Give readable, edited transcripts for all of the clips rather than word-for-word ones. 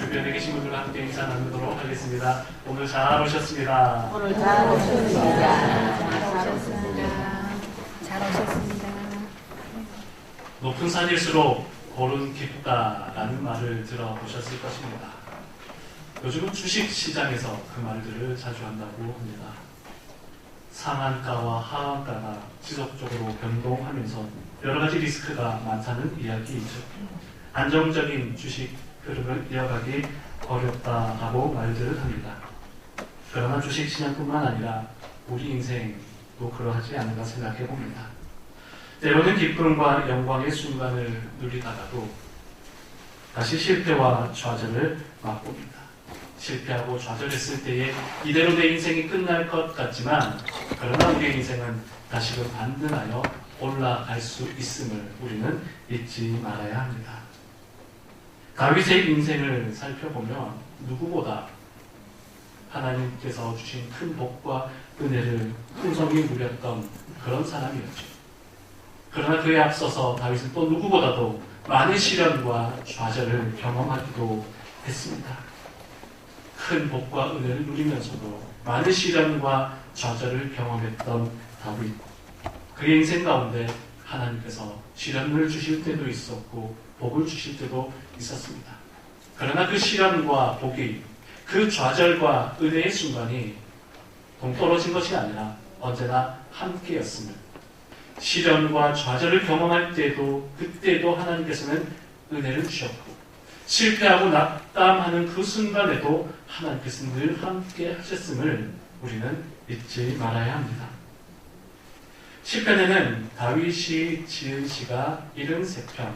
주변에 계신 분들과 함께 인사 나누도록 하겠습니다. 오늘 잘 오셨습니다. 오늘 잘 오셨습니다. 잘 오셨습니다. 잘 오셨습니다. 높은 산일수록 고른 깊다라는 말을 들어보셨을 것입니다. 요즘은 주식시장에서 그 말들을 자주 한다고 합니다. 상한가와 하한가가 지속적으로 변동하면서 여러 가지 리스크가 많다는 이야기이죠. 안정적인 주식 흐름을 이어가기 어렵다라고 말들을 합니다. 그러나 주식시장뿐만 아니라 우리 인생도 그러하지 않은가 생각해 봅니다. 때로는 기쁨과 영광의 순간을 누리다가도 다시 실패와 좌절을 맛봅니다. 실패하고 좌절했을 때에 이대로 내 인생이 끝날 것 같지만 그러나 우리의 인생은 다시금 반등하여 올라갈 수 있음을 우리는 잊지 말아야 합니다. 다윗의 인생을 살펴보면 누구보다 하나님께서 주신 큰 복과 은혜를 풍성히 누렸던 그런 사람이었죠. 그러나 그에 앞서서 다윗은 또 누구보다도 많은 시련과 좌절을 경험하기도 했습니다. 큰 복과 은혜를 누리면서도 많은 시련과 좌절을 경험했던 다윗. 그의 인생 가운데 하나님께서 시련을 주실 때도 있었고 복을 주실 때도 있었습니다. 그러나 그 시련과 복이 그 좌절과 은혜의 순간이 동떨어진 것이 아니라 언제나 함께였음을, 시련과 좌절을 경험할 때도 그때도 하나님께서는 은혜를 주셨고 실패하고 낙담하는 그 순간에도 하나님께서 늘 함께 하셨음을 우리는 잊지 말아야 합니다. 시편에는 다윗이 지은 시가 73편,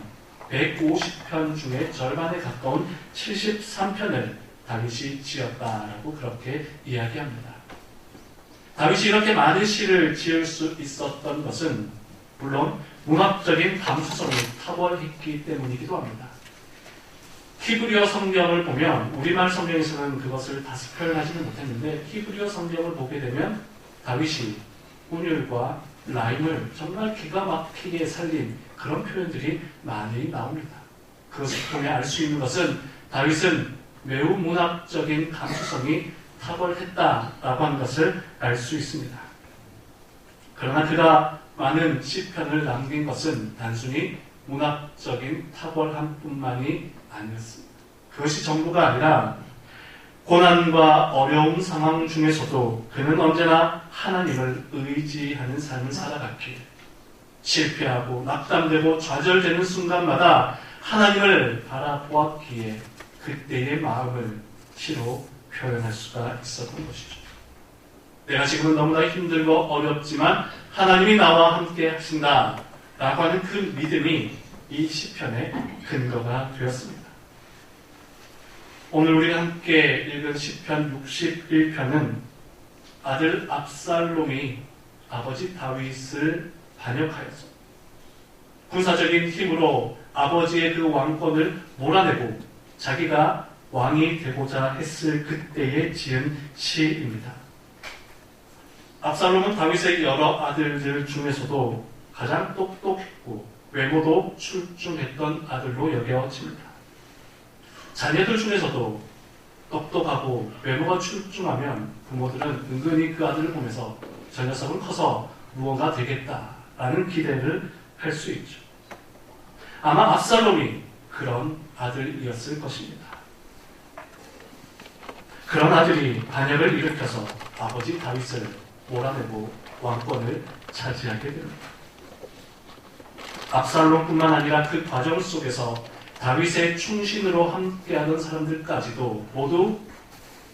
150편 중에 절반에 가까운 73편을 다윗이 지었다라고 그렇게 이야기합니다. 다윗이 이렇게 많은 시를 지을 수 있었던 것은 물론 문학적인 감수성이 탁월했기 때문이기도 합니다. 히브리어 성경을 보면 우리말 성경에서는 그것을 다시 표현하지는 못했는데 히브리어 성경을 보게 되면 다윗이 운율과 라임을 정말 기가 막히게 살린 그런 표현들이 많이 나옵니다. 그것을 통해 알 수 있는 것은 다윗은 매우 문학적인 감수성이 탁월했다라고 하는 것을 알 수 있습니다. 그러나 그가 많은 시편을 남긴 것은 단순히 문학적인 탁월함뿐만이 아니었습니다. 그것이 전부가 아니라 고난과 어려운 상황 중에서도 그는 언제나 하나님을 의지하는 삶을 살아갔기에 실패하고 낙담되고 좌절되는 순간마다 하나님을 바라보았기에 그때의 마음을 시로 표현할 수가 있었던 것이죠. 내가 지금은 너무나 힘들고 어렵지만 하나님이 나와 함께 하신다 라고 하는 그 믿음이 이 시편의 근거가 되었습니다. 오늘 우리가 함께 읽은 시편 61편은 아들 압살롬이 아버지 다윗을 반역하여서 군사적인 힘으로 아버지의 그 왕권을 몰아내고 자기가 왕이 되고자 했을 그때에 지은 시입니다. 압살롬은 다윗의 여러 아들들 중에서도 가장 똑똑했고 외모도 출중했던 아들로 여겨집니다. 자녀들 중에서도 똑똑하고 외모가 출중하면 부모들은 은근히 그 아들을 보면서 저 녀석은 커서 무언가 되겠다라는 기대를 할 수 있죠. 아마 압살롬이 그런 아들이었을 것입니다. 그런 아들이 반역을 일으켜서 아버지 다윗을 몰아내고 왕권을 차지하게 됩니다. 압살롬뿐만 아니라 그 과정 속에서 다윗의 충신으로 함께하는 사람들까지도 모두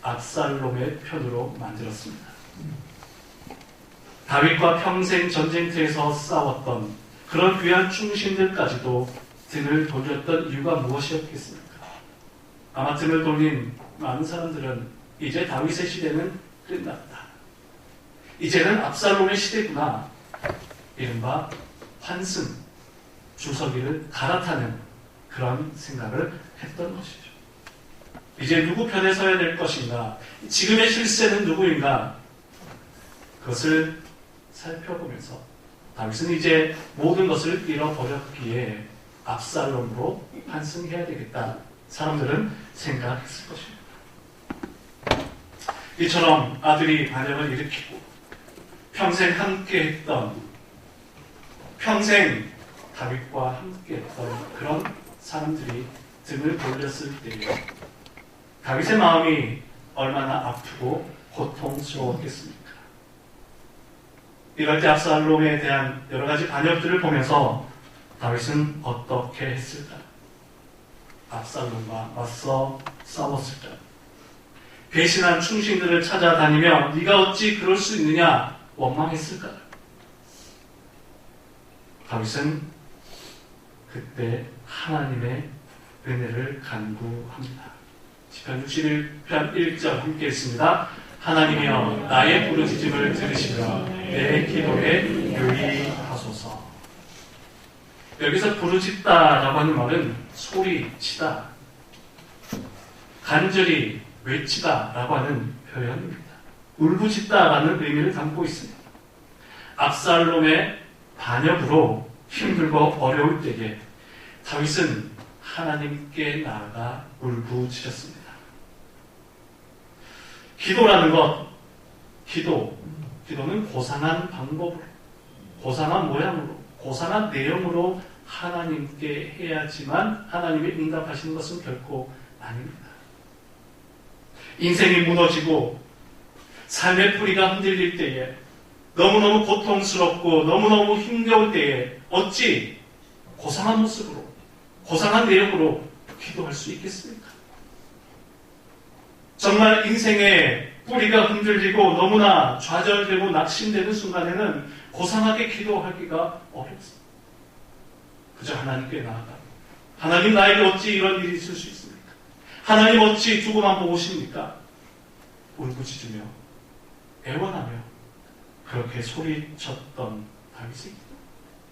압살롬의 편으로 만들었습니다. 다윗과 평생 전쟁터에서 싸웠던 그런 귀한 충신들까지도 등을 돌렸던 이유가 무엇이었겠습니까? 아마 등을 돌린 많은 사람들은 이제 다윗의 시대는 끝났다. 이제는 압살롬의 시대구나. 이른바 환승, 주석이를 갈아타는 그런 생각을 했던 것이죠. 이제 누구 편에 서야 될 것인가? 지금의 실세는 누구인가? 그것을 살펴보면서 다윗은 이제 모든 것을 잃어버렸기에 압살롬으로 환승해야 되겠다 사람들은 생각했을 것입니다. 이처럼 아들이 반역을 일으키고 평생 함께했던, 평생 다윗과 함께했던 그런 사람들이 등을 돌렸을 때에 다윗의 마음이 얼마나 아프고 고통스러웠겠습니까? 이럴 때 압살롬에 대한 여러 가지 반역들을 보면서 다윗은 어떻게 했을까? 압살롬과 맞서 싸웠을까? 배신한 충신들을 찾아다니며 네가 어찌 그럴 수 있느냐 원망했을까? 다윗은 그때 하나님의 은혜를 간구합니다. 시편 61편 1절 함께 읽습니다. 하나님이여 나의 부르짖음을 들으시며 내 기도에 유의하소서. 여기서 부르짖다라고 하는 말은 소리치다, 간절히 외치다라고 하는 표현입니다. 울부짖다라는 의미를 담고 있습니다. 압살롬의 반역으로 힘들고 어려울 때에 다윗은 하나님께 나아가 울부짖었습니다. 기도라는 것, 기도는 고상한 방법으로, 고상한 모양으로, 고상한 내용으로 하나님께 해야지만 하나님이 응답하시는 것은 결코 아닙니다. 인생이 무너지고 삶의 뿌리가 흔들릴 때에, 너무너무 고통스럽고 너무너무 힘겨울 때에 어찌 고상한 모습으로, 고상한 내용으로 기도할 수 있겠습니까? 정말 인생의 뿌리가 흔들리고 너무나 좌절되고 낙심되는 순간에는 고상하게 기도하기가 어렵습니다. 그저 하나님께 나아가, 하나님 나에게 어찌 이런 일이 있을 수 있습니까? 하나님 어찌 두고만 보십니까? 울부짖으며 애원하며 그렇게 소리쳤던 다윗의 기도.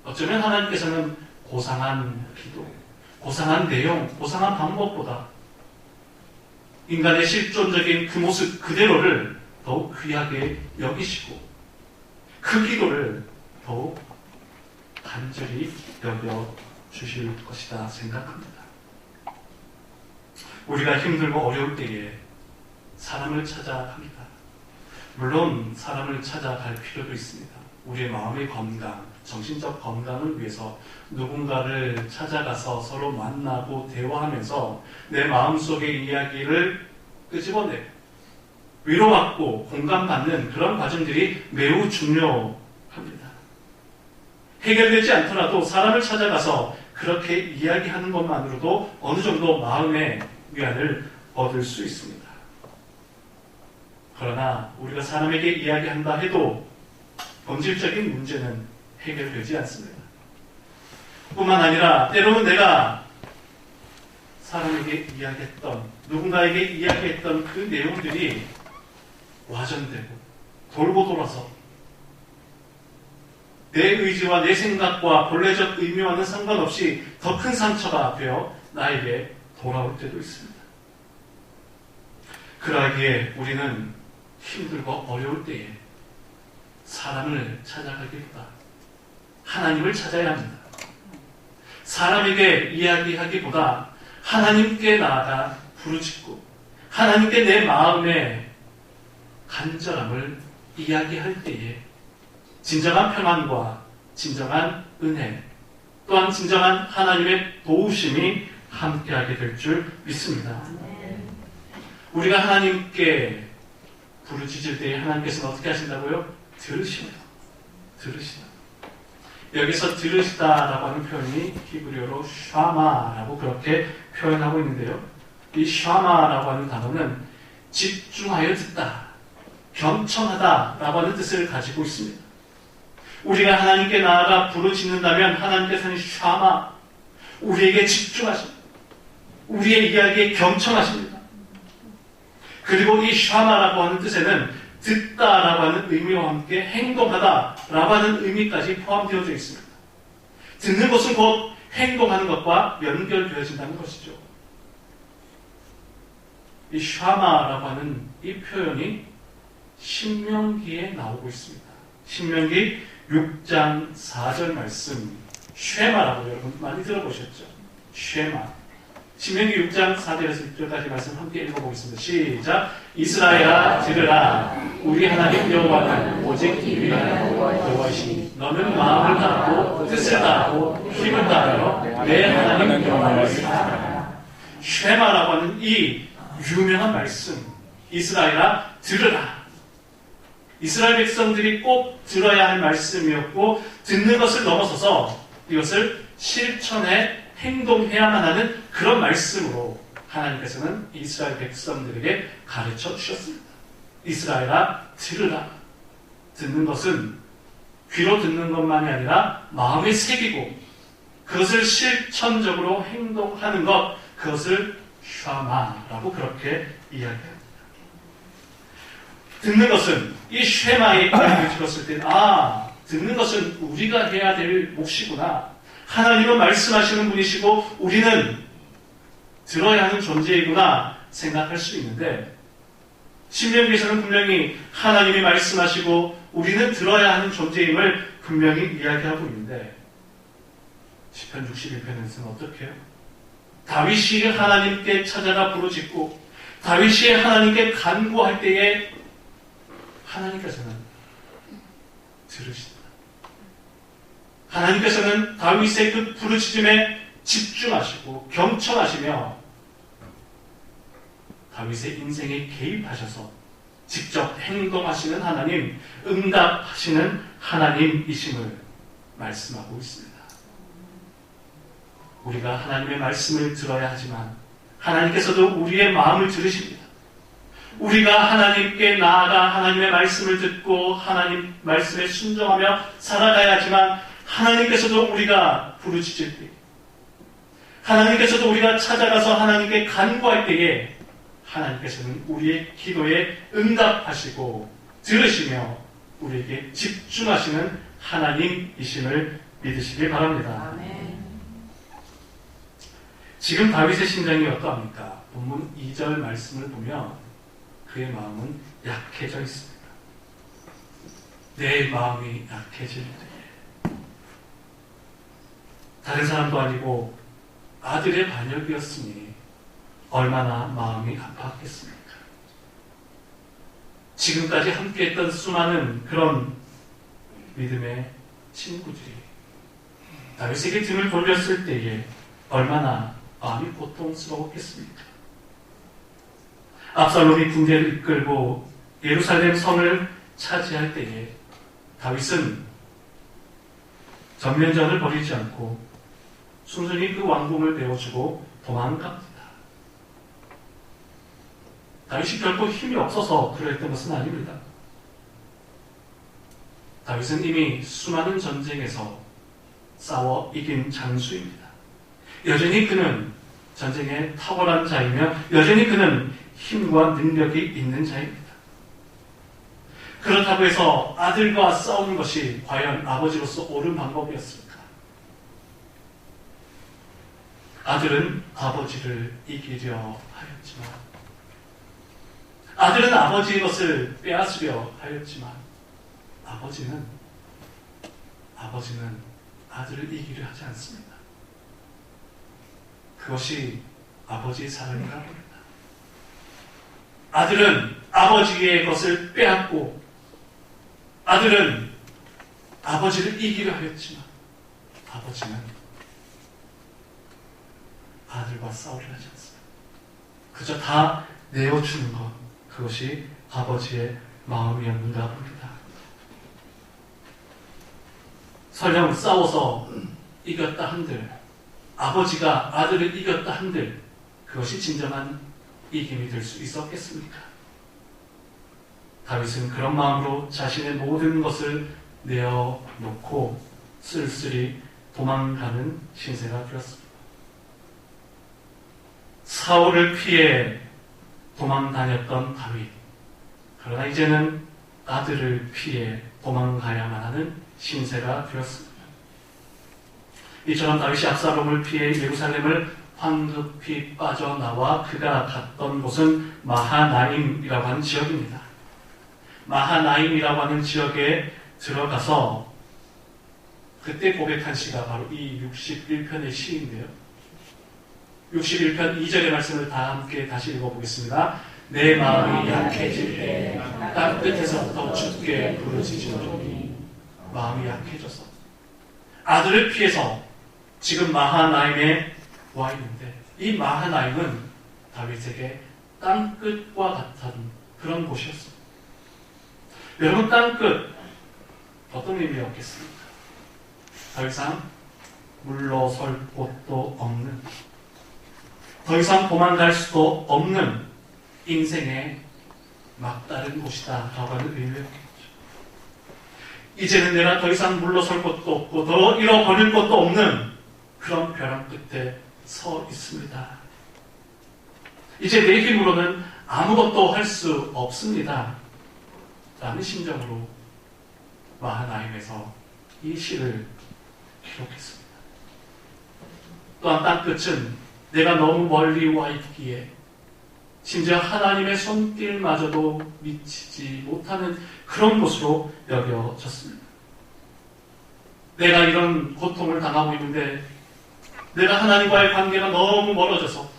어쩌면 하나님께서는 고상한 기도, 고상한 내용, 고상한 방법보다 인간의 실존적인 그 모습 그대로를 더욱 귀하게 여기시고 그 기도를 더욱 간절히 여겨주실 것이다 생각합니다. 우리가 힘들고 어려울 때에 사람을 찾아갑니다. 물론 사람을 찾아갈 필요도 있습니다. 우리의 마음의 건강, 정신적 건강을 위해서 누군가를 찾아가서 서로 만나고 대화하면서 내 마음속의 이야기를 끄집어내고 위로받고 공감받는 그런 과정들이 매우 중요합니다. 해결되지 않더라도 사람을 찾아가서 그렇게 이야기하는 것만으로도 어느 정도 마음의 위안을 얻을 수 있습니다. 그러나 우리가 사람에게 이야기한다 해도 본질적인 문제는 해결되지 않습니다. 뿐만 아니라 때로는 내가 사람에게 이야기했던, 누군가에게 이야기했던 그 내용들이 와전되고 돌고 돌아서 내 의지와 내 생각과 본래적 의미와는 상관없이 더 큰 상처가 되어 나에게 돌아올 때도 있습니다. 그러기에 우리는 힘들고 어려울 때에 사람을 찾아가기보다 하나님을 찾아야 합니다. 사람에게 이야기하기보다 하나님께 나아가 부르짖고 하나님께 내 마음의 간절함을 이야기할 때에 진정한 평안과 진정한 은혜, 또한 진정한 하나님의 도우심이 함께하게 될 줄 믿습니다. 우리가 하나님께 부르짖을 때에 하나님께서는 어떻게 하신다고요? 들으시다. 여기서 들으시다라고 하는 표현이 히브리어로 샤마라고 그렇게 표현하고 있는데요. 이 샤마라고 하는 단어는 집중하여 듣다, 경청하다라고 하는 뜻을 가지고 있습니다. 우리가 하나님께 나아가 부르짖는다면 하나님께서는 샤마, 우리에게 집중하십니다. 우리의 이야기에 경청하십니다. 그리고 이 샤마라고 하는 뜻에는 듣다라고 하는 의미와 함께 행동하다라고 하는 의미까지 포함되어져 있습니다. 듣는 것은 곧 행동하는 것과 연결되어진다는 것이죠. 이 샤마라고 하는 이 표현이 신명기에 나오고 있습니다. 신명기 6장 4절 말씀, 쉐마라고 여러분 많이 들어보셨죠? 쉐마. 신명기 6장 4절에서 6절까지 말씀 함께 읽어보겠습니다. 시작. 이스라엘아 들으라. 우리 하나님 여호와는 오직 유일한 여호와이시니 너는 마음을 다하고 뜻을 다하고 힘을 다하여 내 하나님 여호와를 사랑하라. 쉐마라고 하는 이 유명한 말씀, 이스라엘아 들으라. 이스라엘 백성들이 꼭 들어야 할 말씀이었고, 듣는 것을 넘어서서 이것을 실천해 행동해야만 하는 그런 말씀으로 하나님께서는 이스라엘 백성들에게 가르쳐 주셨습니다. 이스라엘아 들으라. 듣는 것은 귀로 듣는 것만이 아니라 마음에 새기고 그것을 실천적으로 행동하는 것, 그것을 쉐마라고 그렇게 이야기합니다. 듣는 것은 이 쉐마의 이야기를 들었을 때 듣는 것은 우리가 해야 될 몫이구나. 하나님은 말씀하시는 분이시고 우리는 들어야 하는 존재이구나 생각할 수 있는데, 신명기에서는 분명히 하나님이 말씀하시고 우리는 들어야 하는 존재임을 분명히 이야기하고 있는데, 시편 61편에서는 어떻게 해요? 다윗이 하나님께 찾아가 부르짖고 다윗이 하나님께 간구할 때에 하나님께서는 들으신다. 하나님께서는 다윗의 그 부르짖음에 집중하시고 경청하시며 다윗의 인생에 개입하셔서 직접 행동하시는 하나님, 응답하시는 하나님이심을 말씀하고 있습니다. 우리가 하나님의 말씀을 들어야 하지만 하나님께서도 우리의 마음을 들으십니다. 우리가 하나님께 나아가 하나님의 말씀을 듣고 하나님 말씀에 순종하며 살아가야 하지만, 하나님께서도 우리가 부르짖을 때, 하나님께서도 우리가 찾아가서 하나님께 간구할 때에 하나님께서는 우리의 기도에 응답하시고 들으시며 우리에게 집중하시는 하나님이심을 믿으시길 바랍니다. 아멘. 지금 다윗의 심정이 어떠합니까? 본문 2절 말씀을 보면 그의 마음은 약해져 있습니다. 내 마음이 약해질 때에, 다른 사람도 아니고 아들의 반역이었으니 얼마나 마음이 아팠겠습니까? 지금까지 함께했던 수많은 그런 믿음의 친구들이 다윗에게 등을 돌렸을 때에 얼마나 마음이 고통스러웠겠습니까? 압살롬이 군대를 이끌고 예루살렘 성을 차지할 때에 다윗은 전면전을 벌이지 않고 순순히 그 왕궁을 내어주고 도망갑니다. 다윗이 결코 힘이 없어서 그랬던 것은 아닙니다. 다윗은 이미 수많은 전쟁에서 싸워 이긴 장수입니다. 여전히 그는 전쟁에 탁월한 자이며 여전히 그는 힘과 능력이 있는 자입니다. 그렇다고 해서 아들과 싸우는 것이 과연 아버지로서 옳은 방법이었을까? 아들은 아버지를 이기려 하였지만, 아들은 아버지의 것을 빼앗으려 하였지만, 아버지는 아들을 이기려 하지 않습니다. 그것이 아버지의 사랑이라고 합니다. 아들은 아버지의 것을 빼앗고, 아들은 아버지를 이기려 하였지만, 아버지는 아들과 싸우려 하지 않습니다. 그저 다 내어주는 것, 그것이 아버지의 마음이었는가 봅니다. 설령 싸워서 이겼다 한들, 아버지가 아들을 이겼다 한들 그것이 진정한 이김이 될 수 있었겠습니까? 다윗은 그런 마음으로 자신의 모든 것을 내어놓고 쓸쓸히 도망가는 신세가 되었습니다. 사울을 피해 도망다녔던 다윗, 그러나 이제는 아들을 피해 도망가야만 하는 신세가 되었습니다. 이처럼 다윗이 압살롬을 피해 예루살렘을 황급히 빠져나와 그가 갔던 곳은 마하나임이라고 하는 지역입니다. 마하나임이라고 하는 지역에 들어가서 그때 고백한 시가 바로 이 61편의 시인데요. 61편 2절의 말씀을 다 함께 다시 읽어보겠습니다. 내 마음이 약해질 때 땅끝에서부터 주께 부르짖으노니. 마음이 약해져서 아들을 피해서 지금 마하나임에 와 있는데, 이 마하나임은 다윗에게 땅끝과 같은 그런 곳이었습니다. 여러분, 땅끝 어떤 의미였겠습니까? 더 이상 물러설 곳도 없는, 더 이상 도망갈 수도 없는 인생의 막다른 곳이다 라고 하는 의미였겠죠. 이제는 내가 더 이상 물러설 곳도 없고 더 잃어버릴 곳도 없는 그런 벼랑 끝에 서 있습니다. 이제 내 힘으로는 아무것도 할 수 없습니다 라는 심정으로 마하나임에서 이 시를 기록했습니다. 또한 땅끝은 내가 너무 멀리 와 있기에 심지어 하나님의 손길마저도 미치지 못하는 그런 곳으로 여겨졌습니다. 내가 이런 고통을 당하고 있는데 내가 하나님과의 관계가 너무 멀어져서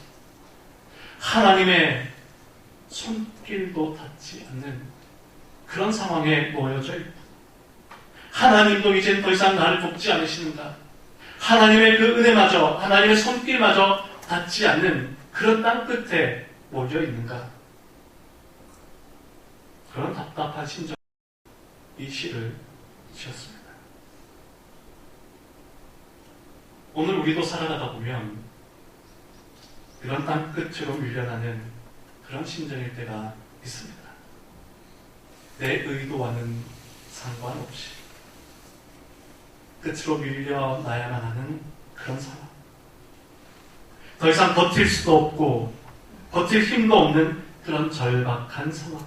하나님의 손길도 닿지 않는 그런 상황에 놓여져 있고, 하나님도 이젠 더 이상 나를 돕지 않으시는가, 하나님의 그 은혜마저, 하나님의 손길마저 닿지 않는 그런 땅끝에 몰려 있는가, 그런 답답한 심정, 이 시를 지었습니다. 오늘 우리도 살아가다 보면 이런 땅끝으로 밀려나는 그런 심정일 때가 있습니다. 내 의도와는 상관없이 끝으로 밀려나야만 하는 그런 상황. 더 이상 버틸 수도 없고 버틸 힘도 없는 그런 절박한 상황.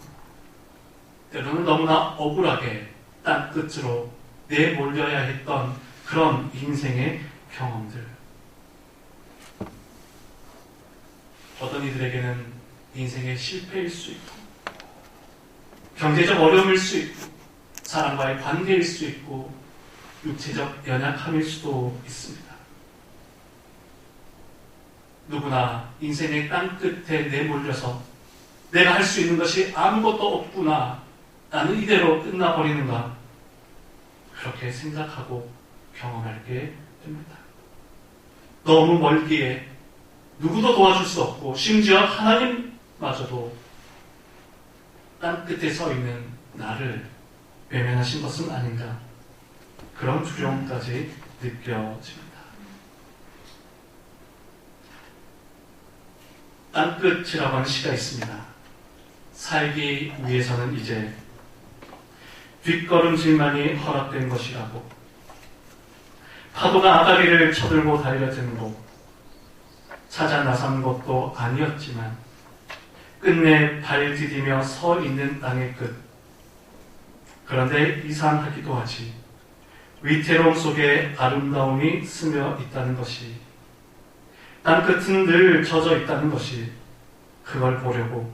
때로는 너무나 억울하게 땅끝으로 내몰려야 했던 그런 인생의 경험들. 어떤 이들에게는 인생의 실패일 수 있고, 경제적 어려움일 수 있고, 사람과의 관계일 수 있고, 육체적 연약함일 수도 있습니다. 누구나 인생의 땅끝에 내몰려서 내가 할 수 있는 것이 아무것도 없구나, 나는 이대로 끝나버리는가, 그렇게 생각하고 경험하게 됩니다. 너무 멀기에 누구도 도와줄 수 없고 심지어 하나님마저도 땅끝에 서 있는 나를 외면하신 것은 아닌가, 그런 두려움까지 느껴집니다. 땅끝이라고 하는 시가 있습니다. 살기 위해서는 이제 뒷걸음질만이 허락된 것이라고, 파도가 아가리를 쳐들고 달려드는 곳, 찾아 나선 것도 아니었지만 끝내 발 디디며 서 있는 땅의 끝. 그런데 이상하기도 하지, 위태로움 속에 아름다움이 스며 있다는 것이, 땅끝은 늘 젖어 있다는 것이, 그걸 보려고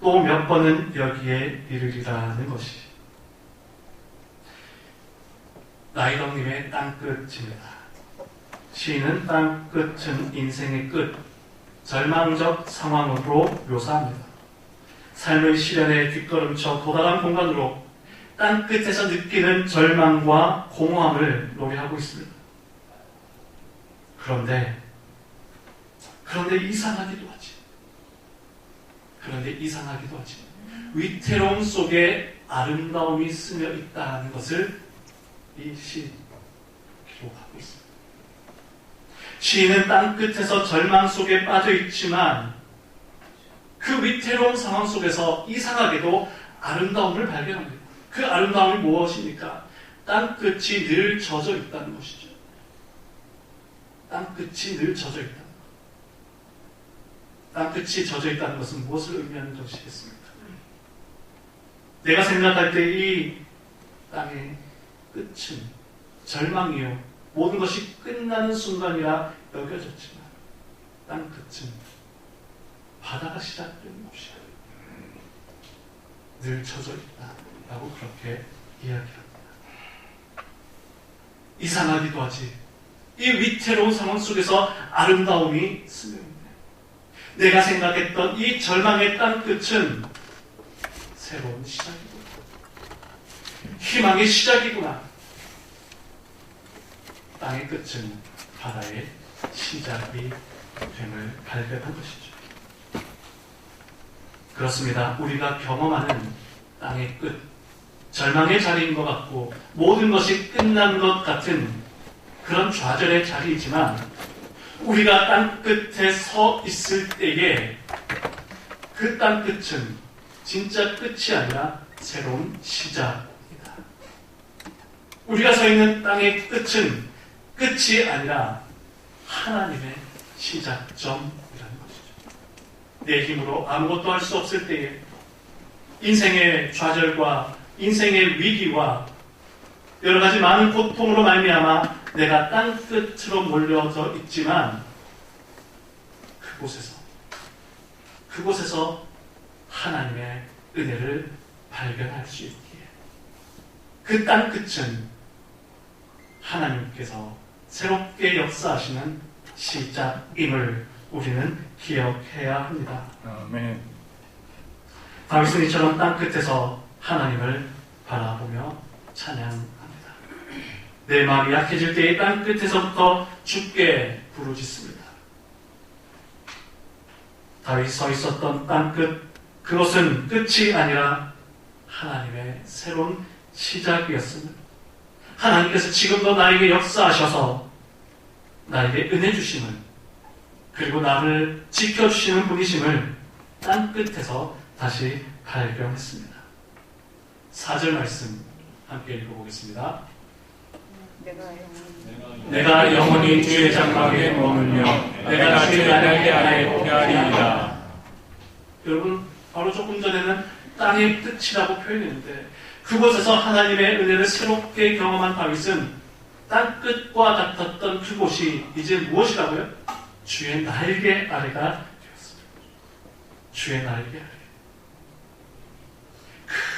또 몇 번은 여기에 이르리라는 것이. 나이덕님의 땅끝입니다. 시인은 땅끝은 인생의 끝, 절망적 상황으로 묘사합니다. 삶의 시련에 뒷걸음쳐 도달한 공간으로 땅끝에서 느끼는 절망과 공허함을 노래하고 있습니다. 그런데 이상하기도 하지. 위태로움 속에 아름다움이 스며 있다는 것을 이 시 기록하고 있습니다. 시인은 땅끝에서 절망 속에 빠져 있지만 그 위태로운 상황 속에서 이상하게도 아름다움을 발견합니다. 그 아름다움이 무엇입니까? 땅끝이 늘 젖어 있다는 것이죠. 땅끝이 늘 젖어 있다. 땅끝이 젖어 있다는 것은 무엇을 의미하는 것이겠습니까? 내가 생각할 때 이 땅의 끝은 절망이요, 모든 것이 끝나는 순간이라 여겨졌지만 땅끝은 바다가 시작되는 곳이야. 늘 젖어 있다라고 그렇게 이야기합니다. 이상하기도 하지, 이 위태로운 상황 속에서 아름다움이 스며 있네. 내가 생각했던 이 절망의 땅 끝은 새로운 시작이구나. 희망의 시작이구나. 땅의 끝은 바다의 시작이 됨을 발견한 것이죠. 그렇습니다. 우리가 경험하는 땅의 끝, 절망의 자리인 것 같고 모든 것이 끝난 것 같은 그런 좌절의 자리이지만 우리가 땅 끝에 서 있을 때에 그 땅 끝은 진짜 끝이 아니라 새로운 시작입니다. 우리가 서 있는 땅의 끝은 끝이 아니라 하나님의 시작점이라는 것이죠. 내 힘으로 아무것도 할 수 없을 때에 인생의 좌절과 인생의 위기와 여러 가지 많은 고통으로 말미암아 내가 땅 끝으로 몰려져 있지만 그곳에서 하나님의 은혜를 발견할 수 있기에 그 땅 끝은 하나님께서 새롭게 역사하시는 시작임을 우리는 기억해야 합니다. 아멘. 다윗은 이처럼 땅 끝에서 하나님을 바라보며 찬양합니다. 내 마음이 약해질 때의 땅 끝에서부터 주께 부르짖습니다. 다윗이 서 있었던 땅 끝, 그것은 끝이 아니라 하나님의 새로운 시작이었습니다. 하나님께서 지금도 나에게 역사하셔서 나에게 은혜 주심을, 그리고 나를 지켜주시는 분이심을 땅 끝에서 다시 발견했습니다. 4절 말씀 함께 읽어보겠습니다. 내가 영원히 주의 장막에 머물며 내가 주의 날개 아래 피하리이다. 여러분, 바로 조금 전에는 땅의 끝이라고 표현했는데 그곳에서 하나님의 은혜를 새롭게 경험한 다윗은 땅 끝과 같았던 그곳이 이제 무엇이라고요? 주의 날개 아래가 되었습니다. 주의 날개 아래.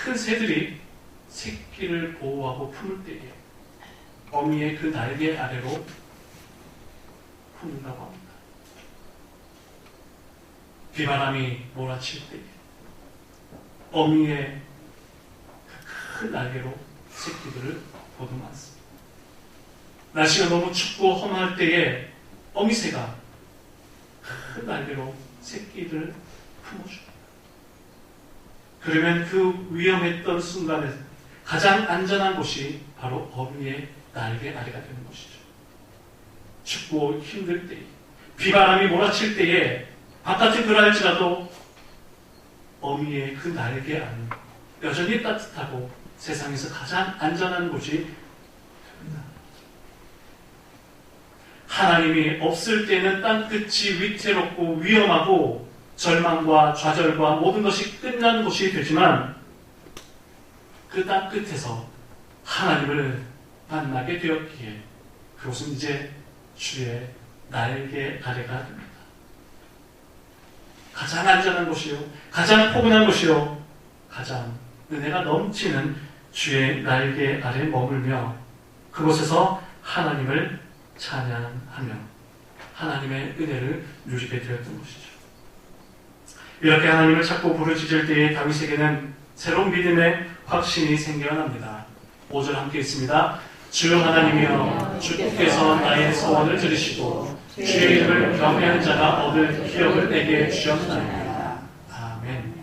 큰 새들이 새끼를 보호하고 품을 때에 어미의 그 날개 아래로 품는다고 합니다. 비바람이 몰아칠 때에 어미의 그 큰 날개로 새끼들을 보듬었습니다. 날씨가 너무 춥고 험할 때에 어미새가 큰 날개로 새끼를 품어줍니다. 그러면 그 위험했던 순간에 가장 안전한 곳이 바로 어미의 날개 아래가 되는 것이죠. 춥고 힘들 때에, 비바람이 몰아칠 때에 바깥에 그랄지라도 어미의 그 날개 아래는 여전히 따뜻하고 세상에서 가장 안전한 곳이 됩니다. 하나님이 없을 때는 땅끝이 위태롭고 위험하고 절망과 좌절과 모든 것이 끝난 곳이 되지만 그 땅끝에서 하나님을 만나게 되었기에 그곳은 이제 주의 날개 아래가 됩니다. 가장 안전한 곳이요, 가장 포근한 곳이요, 가장 은혜가 넘치는 주의 날개 아래 머물며 그곳에서 하나님을 찬양하며 하나님의 은혜를 누리게 되었던 것이죠. 이렇게 하나님을 찾고 부르짖을 때에 다윗에게는 새로운 믿음의 확신이 생겨납니다. 5절 함께 있습니다. 주 하나님이여, 주께서 나의 소원을 들으시고 주의 이름을 경외하는 자가 얻을 기업을 내게 주셨나이다. 아멘.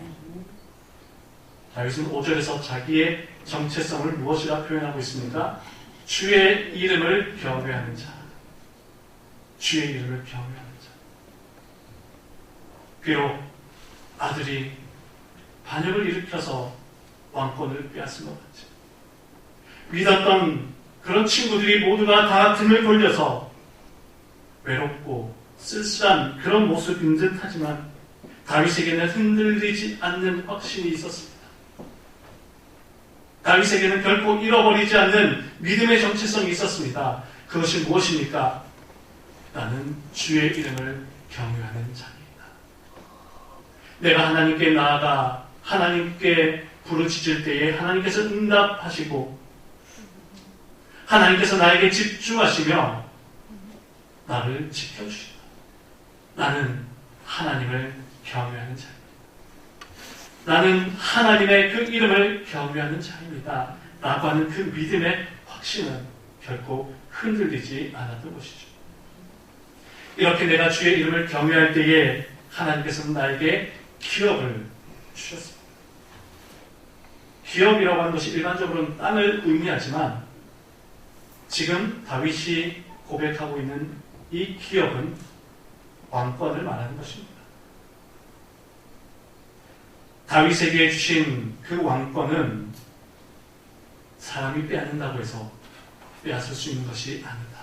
다윗은 5절에서 자기의 정체성을 무엇이라 표현하고 있습니까? 주의 이름을 경외하는 자. 주의 이름을 경외하는 자. 비록 아들이 반역을 일으켜서 왕권을 빼앗은 것 같지. 믿었던 그런 친구들이 모두가 다 등을 돌려서 외롭고 쓸쓸한 그런 모습인 듯하지만 다윗에게는 흔들리지 않는 확신이 있었습니다. 다윗에게는 결코 잃어버리지 않는 믿음의 정체성이 있었습니다. 그것이 무엇입니까? 나는 주의 이름을 경외하는 자입니다. 내가 하나님께 나아가 하나님께 부르짖을 때에 하나님께서 응답하시고 하나님께서 나에게 집중하시며 나를 지켜주시다. 나는 하나님을 경외하는 자입니다. 나는 하나님의 그 이름을 경외하는 자입니다. 라고 하는 그 믿음의 확신은 결코 흔들리지 않았던 것이죠. 이렇게 내가 주의 이름을 경외할 때에 하나님께서는 나에게 기업을 주셨습니다. 기업이라고 하는 것이 일반적으로는 땅을 의미하지만 지금 다윗이 고백하고 있는 이 기업은 왕권을 말하는 것입니다. 다윗에게 주신 그 왕권은 사람이 빼앗는다고 해서 빼앗을 수 있는 것이 아니다.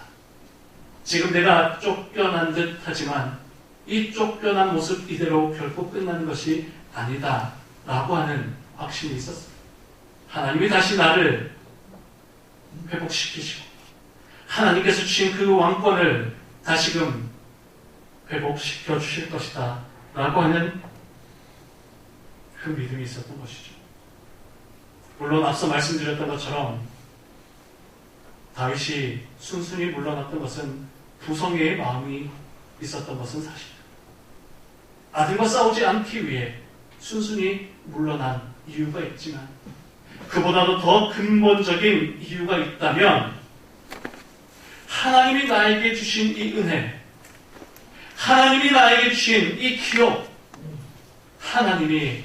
지금 내가 쫓겨난 듯 하지만 이 쫓겨난 모습 이대로 결코 끝나는 것이 아니다 라고 하는 확신이 있었습니다. 하나님이 다시 나를 회복시키시고 하나님께서 주신 그 왕권을 다시금 회복시켜 주실 것이다 라고 하는 그 믿음이 있었던 것이죠. 물론 앞서 말씀드렸던 것처럼 다윗이 순순히 물러났던 것은 부성애의 마음이 있었던 것은 사실입니다. 아들과 싸우지 않기 위해 순순히 물러난 이유가 있지만 그보다도 더 근본적인 이유가 있다면 하나님이 나에게 주신 이 은혜, 하나님이 나에게 주신 이 기업, 하나님이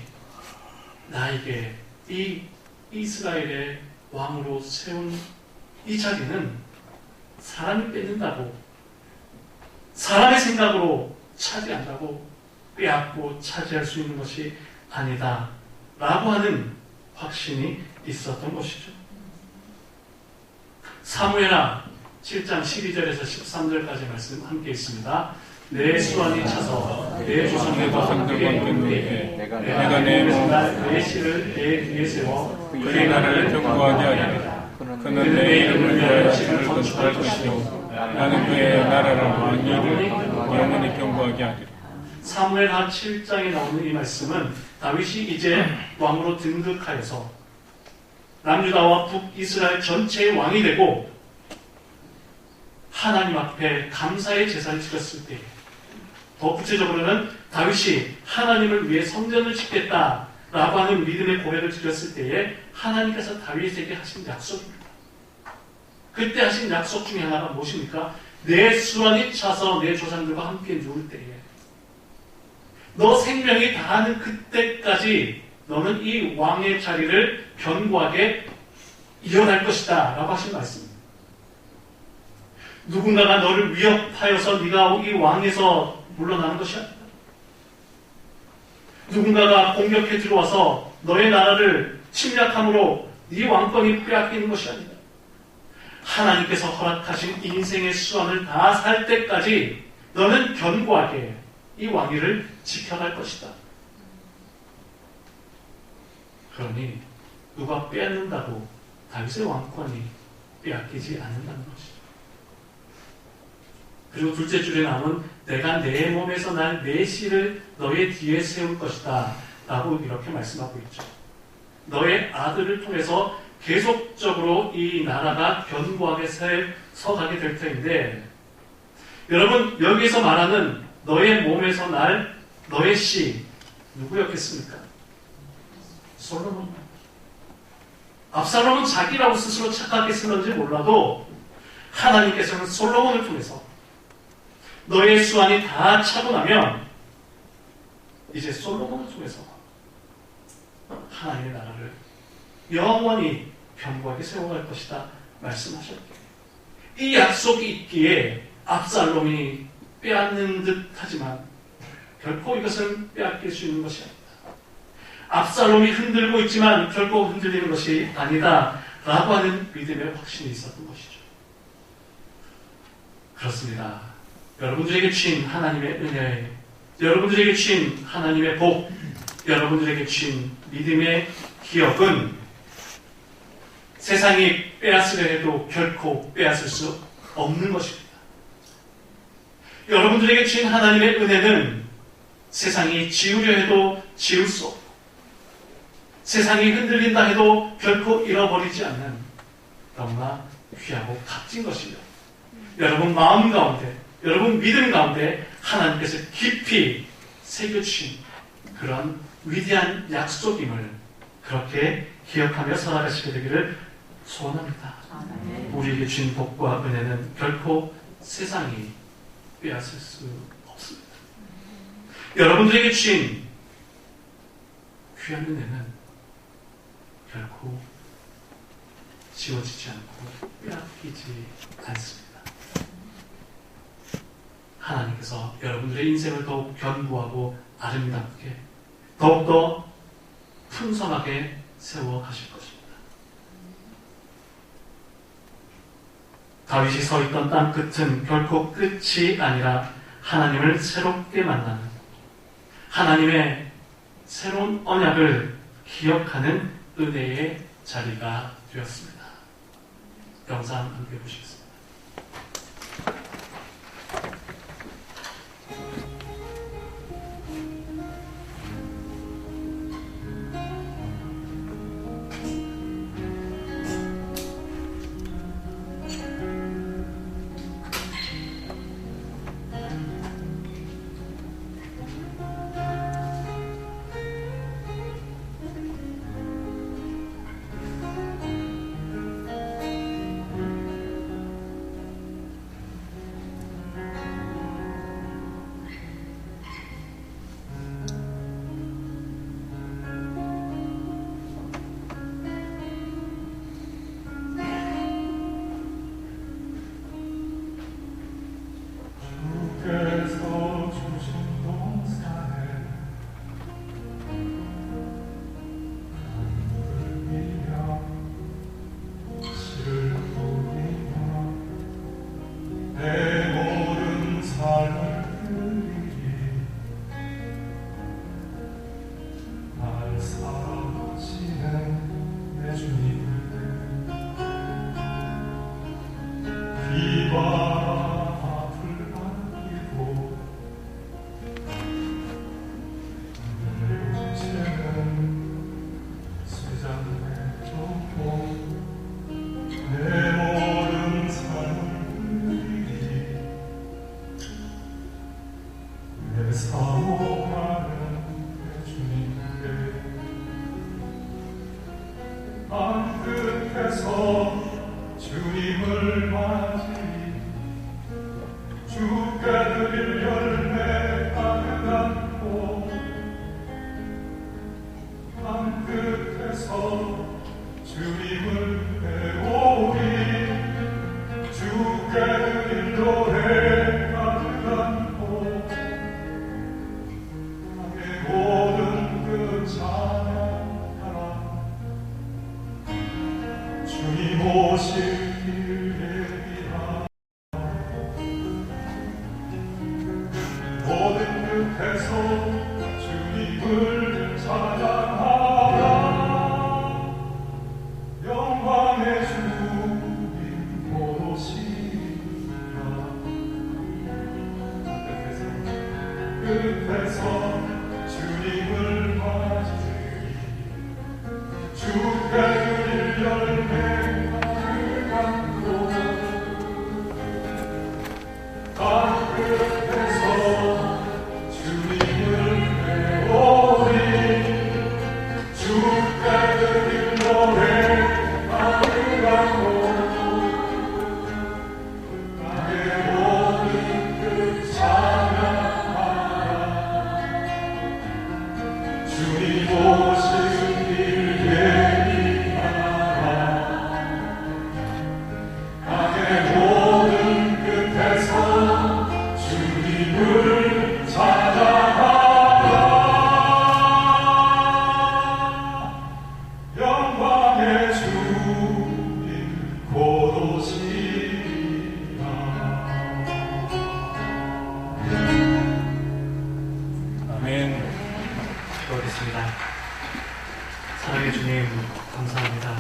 나에게 이 이스라엘의 왕으로 세운 이 자리는 사람이 뺏는다고, 사람의 생각으로 차지한다고 빼앗고 차지할 수 있는 것이 아니다 라고 하는 확신이 있었던 것이죠. 사무엘하 7장 12절에서 13절까지 말씀 함께 있습니다. 내 수완이 차서 내 조상들과 함께 경배해 내가 내 몸을 내 씨를 내 뒤에 세워 그의 나라를 견고하게 하리라. 그는 내 이름을 위하여 씨를 건축할 것이요 나는 그의 나라를 왕위를 영원히 견고하게 하리라. 사무엘하 7장에 나오는 이 말씀은 다윗이 이제 왕으로 등극하여서 남유다와 북이스라엘 전체의 왕이 되고 하나님 앞에 감사의 제사를 지켰을 때, 더 구체적으로는 다윗이 하나님을 위해 성전을 짓겠다라고 하는 믿음의 고백을 드렸을 때에 하나님께서 다윗에게 하신 약속입니다. 그때 하신 약속 중에 하나가 무엇입니까? 내 수완이 차서 내 조상들과 함께 누울 때에 너 생명이 다하는 그때까지 너는 이 왕의 자리를 견고하게 이어갈 것이다 라고 하신 말씀입니다. 누군가가 너를 위협하여서 네가 이 왕에서 물러나는 것이 아니다. 누군가가 공격해 들어와서 너의 나라를 침략함으로 네 왕권이 빼앗기는 것이 아니다. 하나님께서 허락하신 인생의 수완을 다 살 때까지 너는 견고하게 이 왕위를 지켜갈 것이다. 그러니 누가 빼앗는다고 다윗의 왕권이 빼앗기지 않는다는 것이죠. 그리고 둘째 줄에 나오는 내가 내 몸에서 난 내 씨를 너의 뒤에 세울 것이다 라고 이렇게 말씀하고 있죠. 너의 아들을 통해서 계속적으로 이 나라가 견고하게 서가게 될 터인데, 여러분 여기서 말하는 너의 몸에서 날 너의 씨 누구였겠습니까? 솔로몬. 압살롬은 자기라고 스스로 착각했을런지 몰라도 하나님께서는 솔로몬을 통해서 너의 수완이 다 차고 나면 이제 솔로몬을 통해서 하나님의 나라를 영원히 견고하게 세워갈 것이다 말씀하셨기에 이 약속이 있기에 압살롬이 빼앗는 듯 하지만 결코 이것은 빼앗길 수 있는 것이 아니다. 압살롬이 흔들고 있지만 결코 흔들리는 것이 아니다 라고 하는 믿음의 확신이 있었던 것이죠. 그렇습니다. 여러분들에게 주신 하나님의 은혜, 여러분들에게 주신 하나님의 복, 여러분들에게 주신 믿음의 기업은 세상이 빼앗으려 해도 결코 빼앗을 수 없는 것입니다. 여러분들에게 주신 하나님의 은혜는 세상이 지우려 해도 지울 수 없고 세상이 흔들린다 해도 결코 잃어버리지 않는 너무나 귀하고 값진 것이며 여러분 마음 가운데, 여러분 믿음 가운데 하나님께서 깊이 새겨주신 그런 위대한 약속임을 그렇게 기억하며 살아가시게 되기를 소원합니다. 우리에게 주신 복과 은혜는 결코 세상이 빼앗을 수 없습니다. 여러분들에게 주신 귀한 은혜는 결코 지워지지 않고 빼앗기지 않습니다. 하나님께서 여러분들의 인생을 더욱 견고하고 아름답게 더욱더 풍성하게 세워가실 것입니다. 다윗이 서 있던 땅 끝은 결코 끝이 아니라 하나님을 새롭게 만나는 하나님의 새로운 언약을 기억하는 은혜의 자리가 되었습니다. 영상 함께 보시겠습니다. 사랑의 주님, 감사합니다.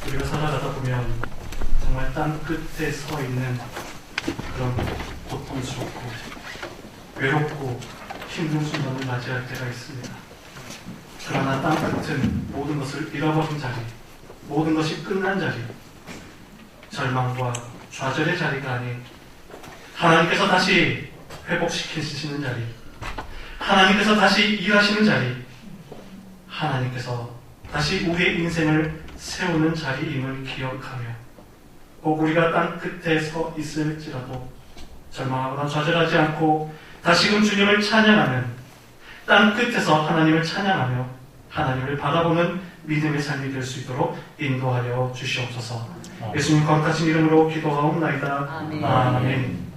우리가 살아가다 보면 정말 땅 끝에 서 있는 그런 고통스럽고 외롭고 힘든 순간을 맞이할 때가 있습니다. 그러나 땅 끝은 모든 것을 잃어버린 자리, 모든 것이 끝난 자리, 절망과 좌절의 자리가 아닌 하나님께서 다시 회복시키시는 자리, 하나님께서 다시 일하시는 자리, 하나님께서 다시 우리의 인생을 세우는 자리임을 기억하며 꼭 우리가 땅 끝에 서 있을지라도 절망하거나 좌절하지 않고 다시금 주님을 찬양하는, 땅 끝에서 하나님을 찬양하며 하나님을 바라보는 믿음의 삶이 될 수 있도록 인도하여 주시옵소서. 예수님 거룩하신 이름으로 기도하옵나이다. 아멘.